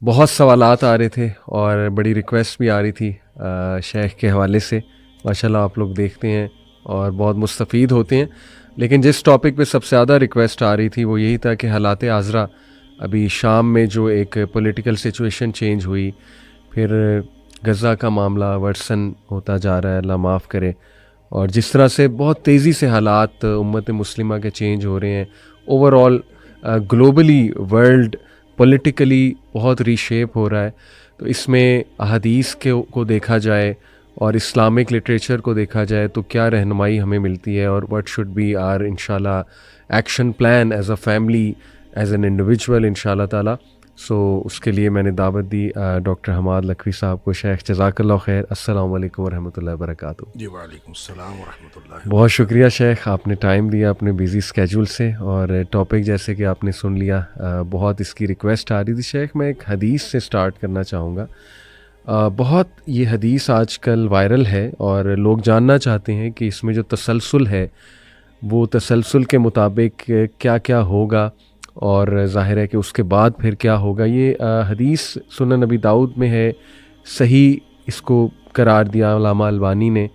بہت سوالات آ رہے تھے اور بڑی ریکویسٹ بھی آ رہی تھی شیخ کے حوالے سے. ماشاءاللہ آپ لوگ دیکھتے ہیں اور بہت مستفید ہوتے ہیں. لیکن جس ٹاپک پہ سب سے زیادہ ریکویسٹ آ رہی تھی وہ یہی تھا کہ حالات حاضرہ ابھی شام میں جو ایک پولیٹیکل سچویشن چینج ہوئی، پھر غزہ کا معاملہ ورسن ہوتا جا رہا ہے، اللہ معاف کرے، اور جس طرح سے بہت تیزی سے حالات امت مسلمہ کے چینج ہو رہے ہیں، over all globally world politically بہت ری شیپ ہو رہا ہے. تو اس میں احادیث کو دیکھا جائے اور اسلامک لٹریچر کو دیکھا جائے تو کیا رہنمائی ہمیں ملتی ہے، اور واٹ شوڈ بی آر انشاءاللہ action plan as a family, as an individual انشاءاللہ تعالیٰ. سو اس کے لیے میں نے دعوت دی ڈاکٹر حماد لکھوی صاحب کو. شیخ جزاک اللہ خیر، السلام علیکم ورحمۃ اللہ وبرکاتہ. جی وعلیکم السلام ورحمۃ اللہ. بہت شکریہ شیخ، آپ نے ٹائم دیا اپنے بیزی اسکیجول سے، اور ٹاپک جیسے کہ آپ نے سن لیا، بہت اس کی ریکویسٹ آ رہی تھی. شیخ میں ایک حدیث سے سٹارٹ کرنا چاہوں گا. بہت یہ حدیث آج کل وائرل ہے اور لوگ جاننا چاہتے ہیں کہ اس میں جو تسلسل ہے وہ تسلسل کے مطابق کیا کیا ہوگا، اور ظاہر ہے کہ اس کے بعد پھر کیا ہوگا. یہ حدیث سنن نبی داؤد میں ہے، صحیح اس کو قرار دیا علامہ البانی نے.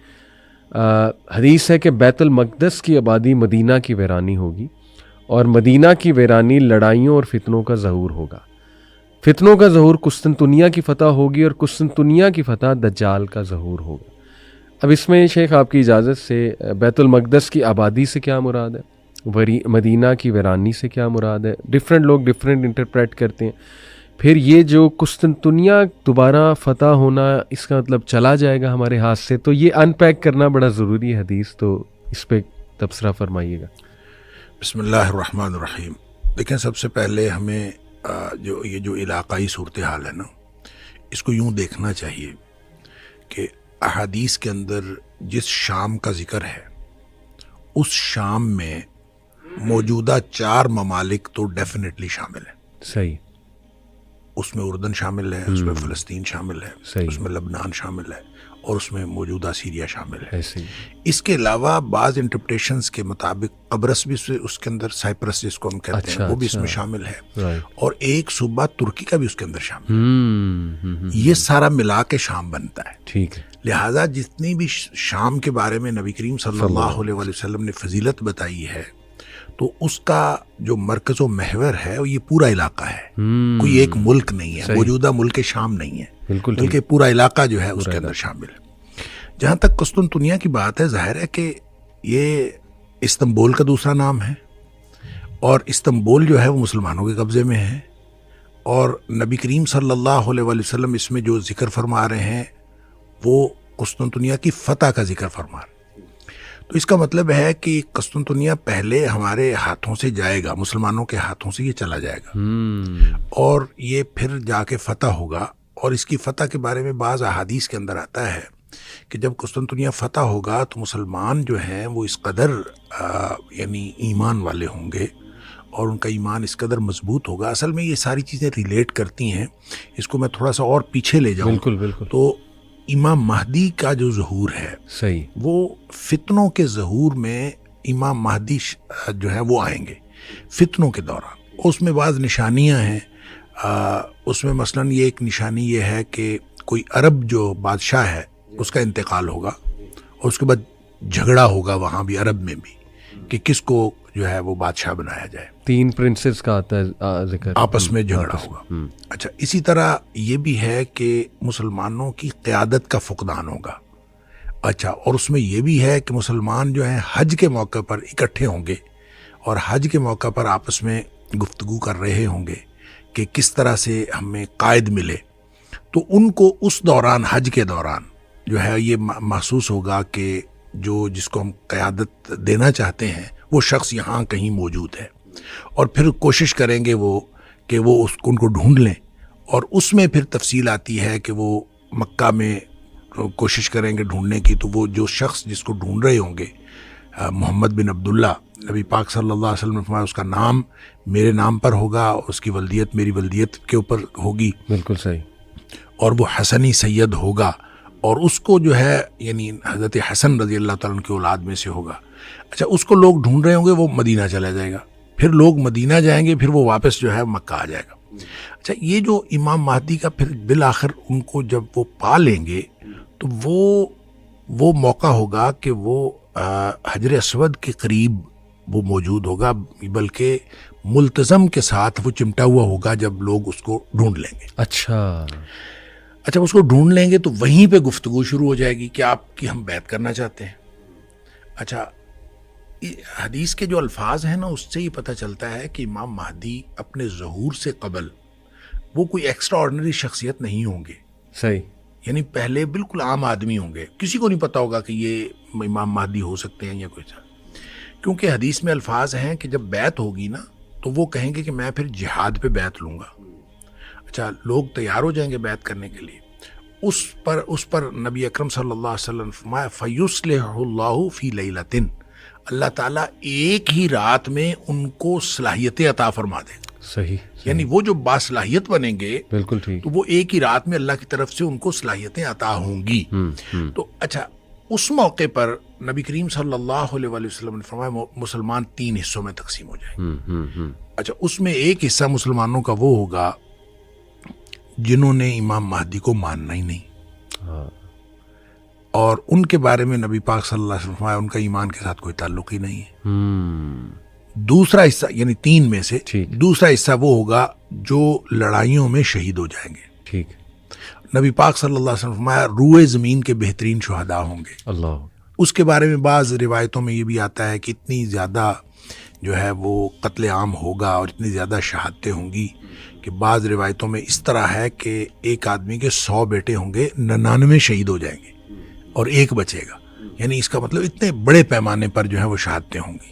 حدیث ہے کہ بیت المقدس کی آبادی مدینہ کی ویرانی ہوگی، اور مدینہ کی ویرانی لڑائیوں اور فتنوں کا ظہور ہوگا. فتنوں کا ظہور قسطنطنیہ کی فتح ہوگی، اور قسطنطنیہ کی فتح دجال کا ظہور ہوگا. اب اس میں شیخ آپ کی اجازت سے بیت المقدس کی آبادی سے کیا مراد ہے، مدینہ کی ویرانی سے کیا مراد ہے، ڈفرینٹ لوگ ڈفرینٹ انٹرپریٹ کرتے ہیں. پھر یہ جو قسطنطنیہ دوبارہ فتح ہونا، اس کا مطلب چلا جائے گا ہمارے ہاتھ سے. تو یہ ان پیک کرنا بڑا ضروری ہے حدیث، تو اس پہ تبصرہ فرمائیے گا. بسم اللہ الرحمن الرحیم. دیکھیں، سب سے پہلے ہمیں جو علاقائی صورتحال ہے نا، اس کو یوں دیکھنا چاہیے کہ احادیث کے اندر جس شام کا ذکر ہے، اس شام میں موجودہ 4 ممالک تو ڈیفینیٹلی شامل ہیں. صحیح. اس میں اردن شامل ہے، اس میں فلسطین شامل ہے، صحیح. اس میں لبنان شامل ہے، اور اس میں موجودہ سیریا شامل ہے. صحیح. اس کے علاوہ بعض انٹرپریٹیشنز کے مطابق قبرص بھی اس کے اندر، سائپرس جس کو ہم کہتے ہیں، وہ بھی اس میں شامل ہے، اور ایک صوبہ ترکی کا بھی اس کے اندر شامل ہے. یہ سارا ملا کے شام بنتا ہے. ٹھیک ہے. لہٰذا جتنی بھی شام کے بارے میں نبی کریم صلی اللہ علیہ وسلم نے فضیلت بتائی ہے، تو اس کا جو مرکز و محور ہے وہ یہ پورا علاقہ ہے. کوئی ایک ملک نہیں ہے، موجودہ ملک شام نہیں ہے، بلکہ پورا علاقہ جو ہے اس کے اندر شامل ہے. جہاں تک قسطنطنیہ کی بات ہے، ظاہر ہے کہ یہ استنبول کا دوسرا نام ہے، اور استنبول جو ہے وہ مسلمانوں کے قبضے میں ہے، اور نبی کریم صلی اللہ علیہ وسلم اس میں جو ذکر فرما رہے ہیں وہ قسطنطنیہ کی فتح کا ذکر فرما رہے ہیں. تو اس کا مطلب ہے کہ قسطنطنیہ پہلے ہمارے ہاتھوں سے جائے گا، مسلمانوں کے ہاتھوں سے یہ چلا جائے گا، اور یہ پھر جا کے فتح ہوگا. اور اس کی فتح کے بارے میں بعض احادیث کے اندر آتا ہے کہ جب قسطنطنیہ فتح ہوگا تو مسلمان جو ہیں وہ اس قدر یعنی ایمان والے ہوں گے، اور ان کا ایمان اس قدر مضبوط ہوگا. اصل میں یہ ساری چیزیں ریلیٹ کرتی ہیں. اس کو میں تھوڑا سا اور پیچھے لے جاؤں. بالکل. تو امام مہدی کا جو ظہور ہے، صحیح، وہ فتنوں کے ظہور میں امام مہدی جو ہے وہ آئیں گے فتنوں کے دوران. اس میں بعض نشانیاں ہیں. اس میں مثلاً یہ ایک نشانی یہ ہے کہ کوئی عرب جو بادشاہ ہے اس کا انتقال ہوگا، اور اس کے بعد جھگڑا ہوگا وہاں بھی، عرب میں بھی، کہ کس کو جو ہے وہ بادشاہ بنایا جائے. 3 پرنسز کا آتا ہے ذکر، آپس میں جھگڑا ہوگا. اچھا، اسی طرح یہ بھی ہے کہ مسلمانوں کی قیادت کا فقدان ہوگا. اچھا، اور اس میں یہ بھی ہے کہ مسلمان جو ہیں حج کے موقع پر اکٹھے ہوں گے، اور حج کے موقع پر آپس میں گفتگو کر رہے ہوں گے کہ کس طرح سے ہمیں قائد ملے. تو ان کو اس دوران، حج کے دوران جو ہے یہ محسوس ہوگا کہ جس کو ہم قیادت دینا چاہتے ہیں وہ شخص یہاں کہیں موجود ہے، اور پھر کوشش کریں گے وہ کہ وہ ان کو ڈھونڈ لیں. اور اس میں پھر تفصیل آتی ہے کہ وہ مکہ میں کوشش کریں گے ڈھونڈنے کی. تو وہ جو شخص جس کو ڈھونڈ رہے ہوں گے، محمد بن عبداللہ، نبی پاک صلی اللہ علیہ وسلم نے فرمایا اس کا نام میرے نام پر ہوگا، اس کی ولدیت میری ولدیت کے اوپر ہوگی. بالکل صحیح. اور وہ حسنی سید ہوگا، اور اس کو جو ہے یعنی حضرت حسن رضی اللہ تعالیٰ عنہ کی اولاد میں سے ہوگا. اچھا، اس کو لوگ ڈھونڈ رہے ہوں گے، وہ مدینہ چلا جائے گا. پھر لوگ مدینہ جائیں گے، پھر وہ واپس جو ہے مکہ آ جائے گا. اچھا یہ جو امام مہدی کا پھر بالآخر ان کو جب وہ پا لیں گے تو وہ موقع ہوگا کہ وہ حجر اسود کے قریب وہ موجود ہوگا، بلکہ ملتزم کے ساتھ وہ چمٹا ہوا ہوگا جب لوگ اس کو ڈھونڈ لیں گے۔ اچھا اس کو ڈھونڈ لیں گے تو وہیں پہ گفتگو شروع ہو جائے گی کہ آپ کی ہم بیعت کرنا چاہتے ہیں۔ اچھا حدیث کے جو الفاظ ہیں نا اس سے یہ پتہ چلتا ہے کہ امام مہدی اپنے ظہور سے قبل وہ کوئی ایکسٹرا آرڈنری شخصیت نہیں ہوں گے، صحیح، یعنی پہلے بالکل عام آدمی ہوں گے، کسی کو نہیں پتا ہوگا کہ یہ امام مہدی ہو سکتے ہیں یا کوئی سا، کیونکہ حدیث میں الفاظ ہیں کہ جب بیعت ہوگی نا تو وہ کہیں گے کہ میں پھر جہاد پہ بیعت لوں گا۔ اچھا لوگ تیار ہو جائیں گے بیعت کرنے کے لیے، اس پر نبی اکرم صلی اللہ علیہ وسلم فرمایا فَيُصْلِحُ اللَّهُ فِي لَيْلَةٍ، اللہ تعالیٰ ایک ہی رات میں ان کو صلاحیتیں عطا فرما دے گا۔ صحیح، یعنی وہ جو باصلاحیت بنیں گے بالکل ٹھیک، تو وہ ایک ہی رات میں اللہ کی طرف سے ان کو صلاحیتیں عطا ہوں گی۔ تو اچھا اس موقع پر نبی کریم صلی اللہ علیہ وسلم نے فرمایا مسلمان 3 حصوں میں تقسیم ہو جائیں گے۔ اچھا اس میں ایک حصہ مسلمانوں کا وہ ہوگا جنہوں نے امام مہدی کو ماننا ہی نہیں، اور ان کے بارے میں نبی پاک صلی اللہ علیہ وسلم فرمایا ان کا ایمان کے ساتھ کوئی تعلق ہی نہیں ہے۔ دوسرا حصہ یعنی 3 میں سے دوسرا حصہ وہ ہوگا جو لڑائیوں میں شہید ہو جائیں گے۔ ٹھیک، نبی پاک صلی اللہ علیہ وسلم فرمایا روئے زمین کے بہترین شہداء ہوں گے۔ اللہ، اس کے بارے میں بعض روایتوں میں یہ بھی آتا ہے کہ اتنی زیادہ جو ہے وہ قتل عام ہوگا اور اتنی زیادہ شہادتیں ہوں گی کہ بعض روایتوں میں اس طرح ہے کہ ایک آدمی کے 100 بیٹے ہوں گے، 99 شہید ہو جائیں گے اور ایک بچے گا، یعنی اس کا مطلب اتنے بڑے پیمانے پر جو ہے وہ شہادتیں ہوں گی۔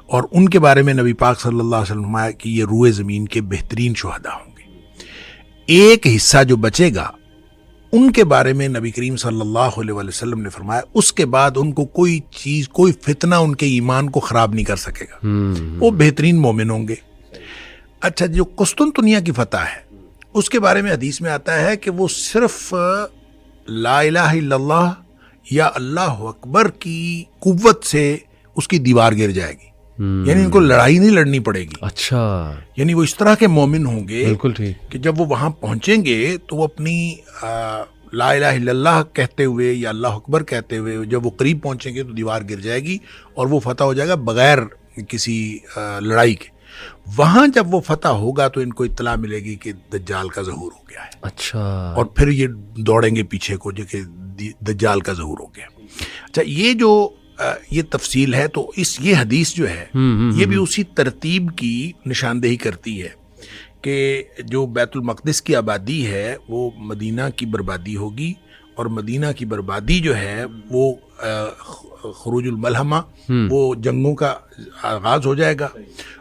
اور ان کے بارے میں نبی پاک صلی اللہ علیہ وسلم فرمایا کہ یہ روئے زمین کے بہترین شہداء ہوں گے۔ ایک حصہ جو بچے گا ان کے بارے میں نبی کریم صلی اللہ علیہ وسلم نے فرمایا اس کے بعد ان کو کوئی چیز، کوئی فتنہ ان کے ایمان کو خراب نہیں کر سکے گا، وہ بہترین مومن ہوں گے۔ اچھا جو قسطنطنیہ کی فتح ہے اس کے بارے میں حدیث میں آتا ہے کہ وہ صرف لا الہ الا اللہ یا اللہ اکبر کی قوت سے اس کی دیوار گر جائے گی، یعنی ان کو لڑائی نہیں لڑنی پڑے گی۔ اچھا، یعنی وہ اس طرح کے مومن ہوں گے بالکل ٹھیک، کہ جب وہ وہاں پہنچیں گے تو وہ اپنی لا الہ الا اللہ کہتے ہوئے یا اللہ اکبر کہتے ہوئے جب وہ قریب پہنچیں گے تو دیوار گر جائے گی اور وہ فتح ہو جائے گا بغیر کسی لڑائی کے۔ وہاں جب وہ فتح ہوگا تو ان کو اطلاع ملے گی کہ دجال کا ظہور ہو گیا ہے، اچھا، اور پھر یہ دوڑیں گے پیچھے کو جو کہ دجال کا ظہور ہو گیا۔ اچھا یہ جو یہ تفصیل ہے تو یہ حدیث جو ہے یہ بھی اسی ترتیب کی نشاندہی کرتی ہے کہ جو بیت المقدس کی آبادی ہے وہ مدینہ کی بربادی ہوگی، اور مدینہ کی بربادی جو ہے وہ خروج الملحمہ، وہ جنگوں کا آغاز ہو جائے گا،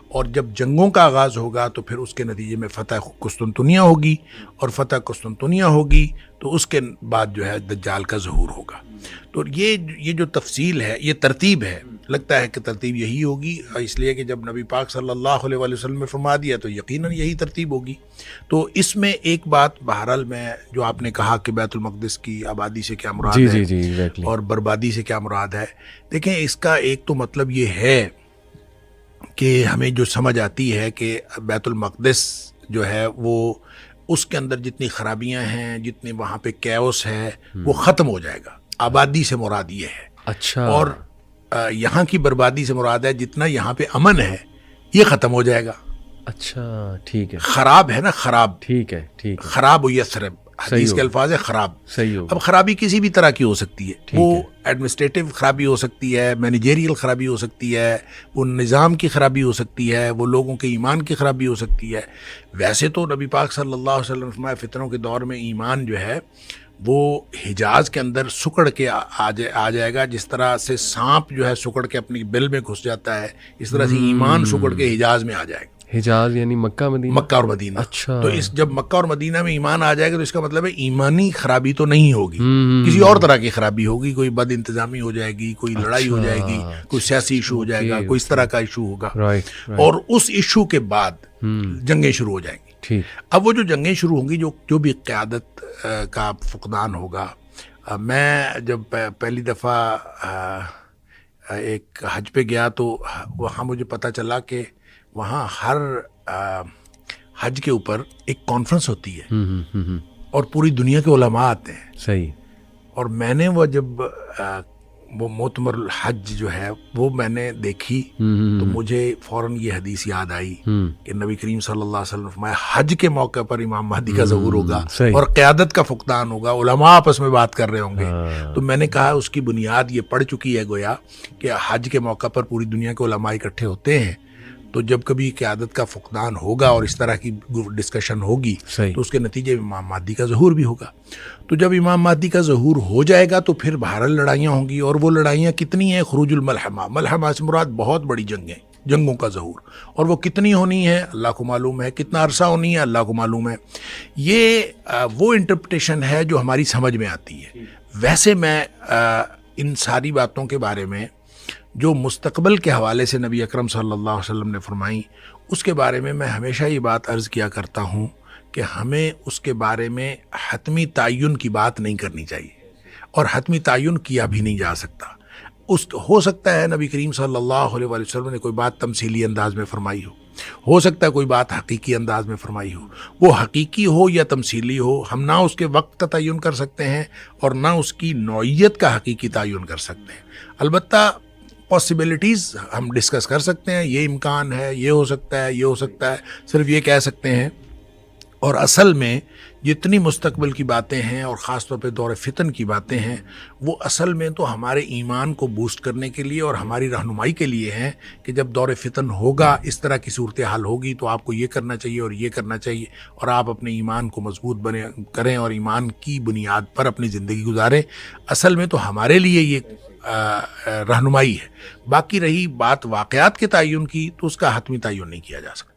اور جب جنگوں کا آغاز ہوگا تو پھر اس کے نتیجے میں فتح قسطنطنیہ ہوگی، اور فتح قسطنطنیہ ہوگی تو اس کے بعد جو ہے دجال کا ظہور ہوگا۔ تو یہ جو تفصیل ہے، یہ ترتیب ہے، لگتا ہے کہ ترتیب یہی ہوگی، اس لیے کہ جب نبی پاک صلی اللہ علیہ وسلم نے فرما دیا تو یقیناً یہی ترتیب ہوگی۔ تو اس میں ایک بات بہرحال میں جو آپ نے کہا کہ بیت المقدس کی آبادی سے کیا مراد ہے اور بربادی سے کیا مراد ہے، دیکھیں اس کا ایک تو مطلب یہ ہے کہ ہمیں جو سمجھ آتی ہے کہ بیت المقدس جو ہے وہ اس کے اندر جتنی خرابیاں ہیں، جتنے وہاں پہ کیوس ہے، وہ ختم ہو جائے گا۔ آبادی سے مراد یہ ہے، اچھا، اور یہاں کی بربادی سے مراد ہے جتنا یہاں پہ امن ہے یہ ختم ہو جائے گا۔ اچھا ٹھیک ہے، خراب ہے نا، خراب، ٹھیک ہے، ٹھیک ہے، خراب و یثرب، حدیث کے الفاظ ہے خراب، صحیح ہو۔ اب خرابی کسی بھی طرح کی ہو سکتی ہے، وہ ایڈمنسٹریٹو خرابی ہو سکتی ہے، مینیجریل خرابی ہو سکتی ہے، وہ نظام کی خرابی ہو سکتی ہے، وہ لوگوں کے ایمان کی خرابی ہو سکتی ہے۔ ویسے تو نبی پاک صلی اللہ علیہ وسلم فرمایا فتنوں کے دور میں ایمان جو ہے وہ حجاز کے اندر سکڑ کے آ جائے گا، جس طرح سے سانپ جو ہے سکڑ کے اپنی بل میں گھس جاتا ہے، اس طرح سے ایمان سکڑ کے حجاز میں آ جائے گا۔ حجاز یعنی مکہ مدینہ، مکہ اور مدینہ۔ اچھا، تو جب مکہ اور مدینہ میں ایمان آ جائے گا تو اس کا مطلب ہے ایمانی خرابی تو نہیں ہوگی، کسی اور طرح کی خرابی ہوگی، کوئی بد انتظامی ہو جائے گی، کوئی لڑائی ہو جائے گی، کوئی سیاسی ایشو ہو جائے گا، کوئی اس طرح کا ایشو ہوگا، اور اس ایشو کے بعد جنگیں شروع ہو جائیں گی۔ اب وہ جو جنگیں شروع ہوں گی، جو بھی قیادت کا فقدان ہوگا، میں جب پہلی دفعہ ایک حج پہ گیا تو وہاں مجھے پتہ چلا کہ وہاں حج کے اوپر ایک کانفرنس ہوتی ہے اور پوری دنیا کے علماء آتے ہیں. صحیح. اور میں نے وہ جب وہ معتمر الحج جو ہے وہ میں نے دیکھی تو مجھے فوراً یہ حدیث یاد آئی کہ نبی کریم صلی اللہ علیہ وسلم نے فرمایا حج کے موقع پر امام مہدی کا ظہور ہوگا اور قیادت کا فقدان ہوگا, علماء آپس میں بات کر رہے ہوں گے. تو میں نے کہا اس کی بنیاد یہ پڑ چکی ہے گویا کہ حج کے موقع پر پوری دنیا کے علماء اکٹھے ہوتے ہیں, تو جب کبھی قیادت کا فقدان ہوگا اور اس طرح کی ڈسکشن ہوگی تو اس کے نتیجے میں امام مہدی کا ظہور بھی ہوگا. تو جب امام مہدی کا ظہور ہو جائے گا تو پھر بہرحال لڑائیاں ہوں گی, اور وہ لڑائیاں کتنی ہیں؟ خروج الملحمہ, ملحمہ سے مراد بہت بڑی جنگیں, جنگوں کا ظہور, اور وہ کتنی ہونی ہے اللہ کو معلوم ہے, کتنا عرصہ ہونی ہے اللہ کو معلوم ہے. یہ وہ انٹرپریٹیشن ہے جو ہماری سمجھ میں آتی ہے. ویسے میں ان ساری باتوں کے بارے میں جو مستقبل کے حوالے سے نبی اکرم صلی اللہ علیہ وسلم نے فرمائی اس کے بارے میں ہمیشہ یہ بات عرض کیا کرتا ہوں کہ ہمیں اس کے بارے میں حتمی تعین کی بات نہیں کرنی چاہیے, اور حتمی تعین کیا بھی نہیں جا سکتا. ہو سکتا ہے نبی کریم صلی اللہ علیہ وسلم نے کوئی بات تمثیلی انداز میں فرمائی ہو سکتا ہے کوئی بات حقیقی انداز میں فرمائی ہو. وہ حقیقی ہو یا تمثیلی ہو, ہم نہ اس کے وقت کا تعین کر سکتے ہیں اور نہ اس کی نوعیت کا حقیقی تعین کر سکتے ہیں. البتہ پاسبلٹیز ہم ڈسکس کر سکتے ہیں, یہ امکان ہے, یہ ہو سکتا ہے, یہ ہو سکتا ہے, صرف یہ کہہ سکتے ہیں. اور اصل میں جتنی مستقبل کی باتیں ہیں اور خاص طور پہ دور فتن کی باتیں ہیں وہ اصل میں تو ہمارے ایمان کو بوسٹ کرنے کے لیے اور ہماری رہنمائی کے لیے ہیں کہ جب دور فتن ہوگا, اس طرح کی صورتحال ہوگی تو آپ کو یہ کرنا چاہیے اور یہ کرنا چاہیے, اور آپ اپنے ایمان کو مضبوط کریں اور ایمان کی بنیاد پر اپنی زندگی گزاریں. اصل میں تو ہمارے لیے یہ رہنمائی ہے. باقی رہی بات واقعات کے تعین کی تو اس کا حتمی تعین نہیں کیا جا سکتا.